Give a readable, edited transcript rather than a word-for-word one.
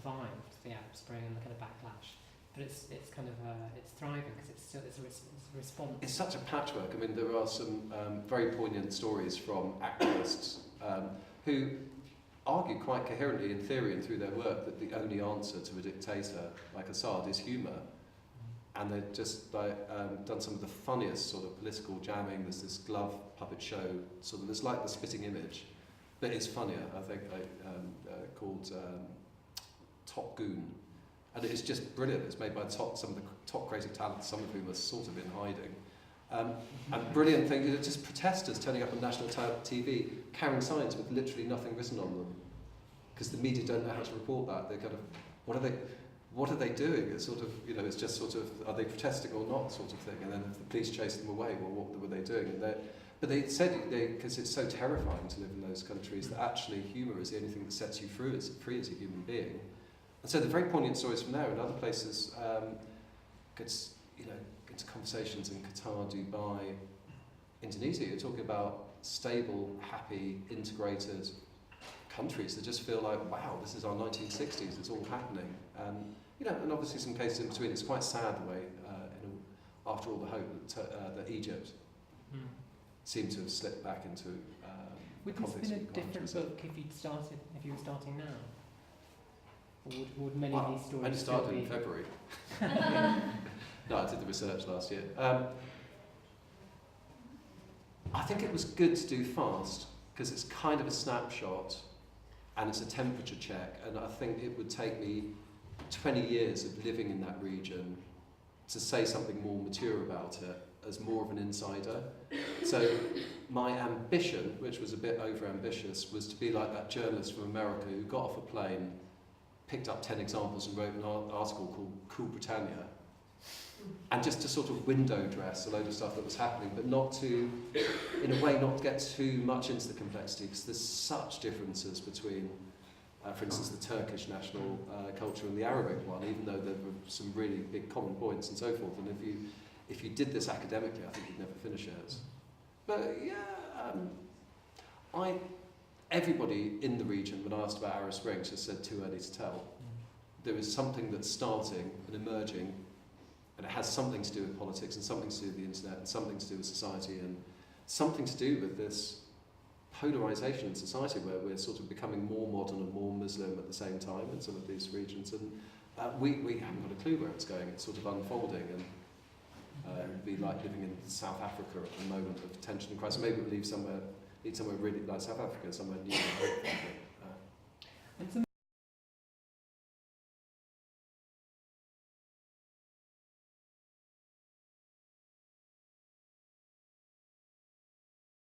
survived the Arab Spring and the kind of backlash, but it's kind of it's thriving because it's a response. It's such a patchwork. I mean, there are some very poignant stories from activists who argue quite coherently in theory and through their work that the only answer to a dictator like Assad is humour. And they've just done some of the funniest sort of political jamming. There's this glove puppet show, sort of, it's like The Spitting Image, but it's funnier, I think, called Top Goon. And it's just brilliant. It's made by some of the top creative talent, some of whom are sort of in hiding. And brilliant thing, just protesters turning up on national TV, carrying signs with literally nothing written on them. Because the media don't know how to report that. They're kind of, what are they doing? It's sort of, you know, it's just sort of, are they protesting or not, sort of thing. And then if the police chase them away, well, what were they doing? And but they said, because it's so terrifying to live in those countries, that actually humour is the only thing that sets you free as a human being. And so the very poignant stories from there and other places, gets, you know, into conversations in Qatar, Dubai, Indonesia. You're talking about stable, happy, integrated countries that just feel like, wow, this is our 1960s, it's all happening. And, you know, and obviously some cases in between. It's quite sad the way, after all the hope that Egypt seemed to have slipped back into would this have been a different book if you were starting now? Or would many of these stories I only started in February. No, I did the research last year. I think it was good to do fast, because it's kind of a snapshot and it's a temperature check, and I think it would take me 20 years of living in that region to say something more mature about it as more of an insider. So my ambition, which was a bit over-ambitious, was to be like that journalist from America who got off a plane, picked up 10 examples and wrote an article called Cool Britannia, and just to sort of window dress a load of stuff that was happening, but not to, in a way, not to get too much into the complexity, because there's such differences between, for instance, the Turkish national culture and the Arabic one, even though there were some really big common points and so forth. And if you did this academically, I think you'd never finish it. But yeah, everybody in the region, when I asked about Arab Spring, just said too early to tell. There is something that's starting and emerging, and it has something to do with politics and something to do with the internet and something to do with society and something to do with this polarisation in society where we're sort of becoming more modern and more Muslim at the same time in some of these regions. And we haven't got a clue where it's going. It's sort of unfolding, and it'd be like living in South Africa at the moment of tension and crisis. Maybe we'll lead somewhere really like South Africa, somewhere new. And